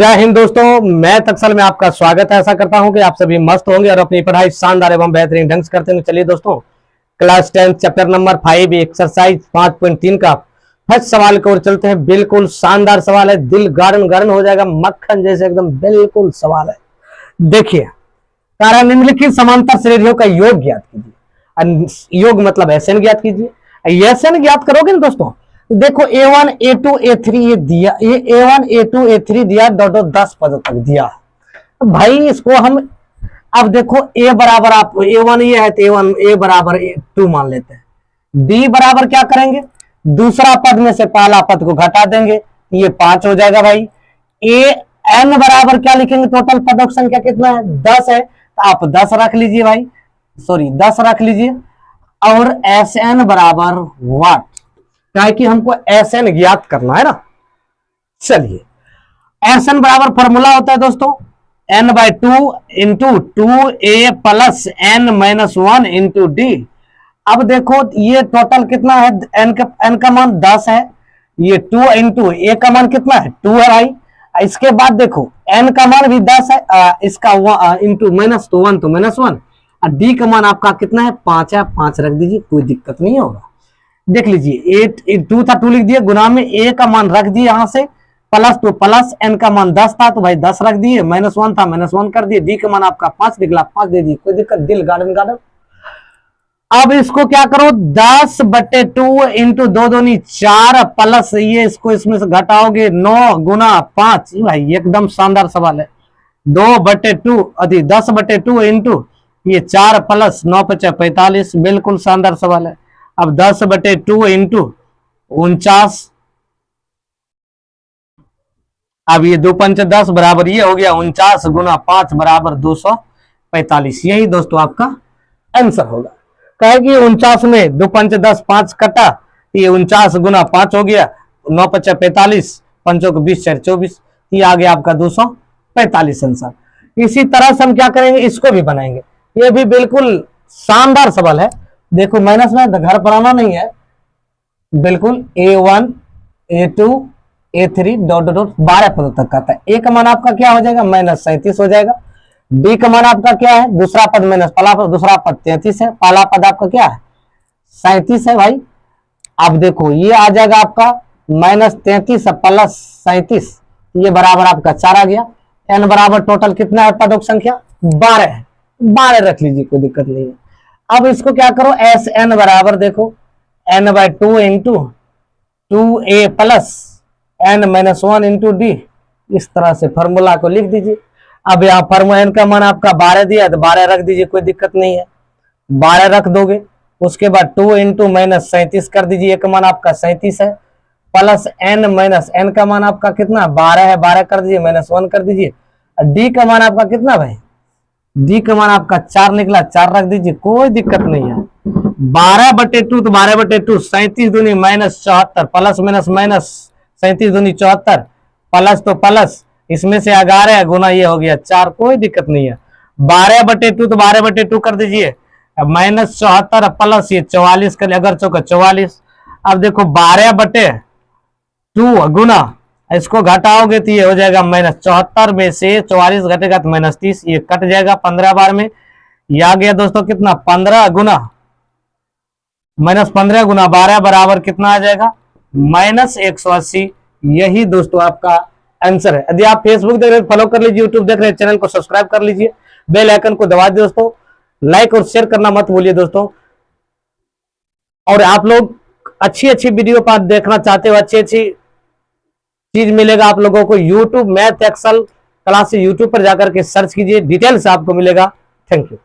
जय हिंद दोस्तों, math Excel में आपका स्वागत है। ऐसा करता हूं कि आप सभी मस्त होंगे और अपनी पढ़ाई शानदार एवं बेहतरीन ढंग से करते हैं। चलिए दोस्तों, क्लास 10 चैप्टर नंबर 5 एक्सरसाइज 5.3 का फर्स्ट सवाल की ओर चलते हैं। बिल्कुल शानदार सवाल है, दिल गार्डन गार्डन हो जाएगा, मक्खन जैसे एकदम बिल्कुल सवाल है। देखिए, कारण निम्नलिखित समांतर श्रेणियों का योग ज्ञात कीजिए। योग मतलब एसएन ज्ञात कीजिए। एसएन ज्ञात करोगे ना दोस्तों, देखो A1 A2 A3 ये दिया, ये A1 A2 A3 दिया, दो 10 पदों तक दिया। भाई इसको हम अब देखो A बराबर, आप A1 ये है तो A1 A बराबर A2 मान लेते हैं। D बराबर क्या करेंगे, दूसरा पद में से पहला पद को घटा देंगे, ये 5 हो जाएगा। भाई N बराबर क्या लिखेंगे, टोटल पदों की संख्या कितना है, 10 है, तो आप 10 रख लीजिए भाई, सॉरी 10 रख लीजिए। और Sn बराबर वाट, क्या है कि हमको Sn ज्ञात करना है ना। चलिए, Sn बराबर फॉर्मूला होता है दोस्तों n/2 into 2a plus n-1 into D. अब देखो ये टोटल कितना है, n का मान 10 है, ये 2 इंटू a का मान कितना है 2 है भाई। इसके बाद देखो n का मान भी 10 है, इसका इंटू माइनस तो 1 तो -1, और d का मान आपका कितना है 5 है, 5 रख दीजिए, कोई दिक्कत नहीं होगा। देख लीजिए 2 था 2 लिख दिए, गुना में a का मान रख दिए, यहां से प्लस तो प्लस, n का मान 10 था तो भाई 10 रख दिए, -1 था -1 कर दिए, d का मान आपका 5 निकला, 5 दे दिए, कोई दिक्कत, दिल गार्डन गार्डन। अब इसको क्या करो, 10/2 इंटू 2 दूनी 4 प्लस ये इसको इसमें से घटाओगे 9 गुना 5। भाई एकदम शानदार सवाल है। 2/2 अधिक 10/2 इंटू ये 4 प्लस 9 × 45, बिल्कुल शानदार सवाल है। अब 10/2 इंटू 49, अब ये 2 × 10 बराबर ये हो गया 49 गुना 5 बराबर 245। यही दोस्तों आपका आंसर होगा। कहे कि 49 में 2 × 10 5 कटा, ये 49 गुना 5 हो गया, 9 × 45, 5 को 20 4 24, ये आ गया आपका 245 आंसर। इसी तरह से हम क्या करेंगे, इसको भी बनाएंगे। ये भी बिल्कुल शानदार सवाल है। देखो माइनस में घर पर आना नहीं है, बिल्कुल A1 A2 A3 dot dot 12 पदों तक आता है। A का मान आपका क्या हो जाएगा, -37 हो जाएगा। D का मान आपका क्या है, दूसरा पद माइनस पहला पद, दूसरा पद 33 है, पहला पद आपका क्या है 37 है भाई। अब देखो ये आ जाएगा आपका -33 प्लस 37, ये बराबर आपका 4 आ गया। n बराबर टोटल कितना है पदों की संख्या 12 है, 12 रख लीजिए, कोई दिक्कत नहीं है। अब इसको क्या करो, Sn बराबर देखो n/2 into 2a plus n-1 into D, इस तरह से फॉर्मूला को लिख दीजिए। अब यहाँ फॉर्मूला n का मान आपका 12 दिया तो 12 रख दीजिए, कोई दिक्कत नहीं है, 12 रख दोगे। उसके बाद 2 इंटू -37 कर दीजिए, एक मान आपका 37 है, प्लस n का मान आपका कितना 12 है, 12 कर दीजिए, -1 कर दीजिए। डी का मान आपका कितना भाई, डी का मान आपका 4 निकला, 4 रख दीजिए, कोई दिक्कत नहीं है। 12/2 तो 12/2 37 दूनी -74 प्लस माइनस 37 दूनी 74 प्लस तो प्लस, इसमें से 11 गुना ये हो गया 4, कोई दिक्कत नहीं है। 12/2 तो 12/2 कर दीजिए, -74 प्लस ये 44 कर, अगर चौका 44। अब देखो 12/2 गुना, इसको घटाओगे तो ये हो जाएगा -74 में से 44 घटेगा तो -30, ये कट जाएगा 15 बार में। ये आ गया दोस्तों कितना 15 गुना -15 गुना 12 बराबर कितना आ जाएगा -180। यही दोस्तों आपका आंसर है। यदि आप फेसबुक देख रहे हैं फॉलो कर लीजिए, यूट्यूब देख रहे हैं चैनल को सब्सक्राइब कर लीजिए, बेल आइकन को दबा दीजिए दोस्तों, लाइक और शेयर करना मत भूलिए दोस्तों। और आप लोग अच्छी अच्छी वीडियो पार्ट देखना चाहते हो, अच्छी अच्छी चीज मिलेगा आप लोगों को यूट्यूब मैथ एक्सेल क्लास से यूट्यूब पर जाकर के सर्च कीजिए, डिटेल्स आपको मिलेगा। Thank you.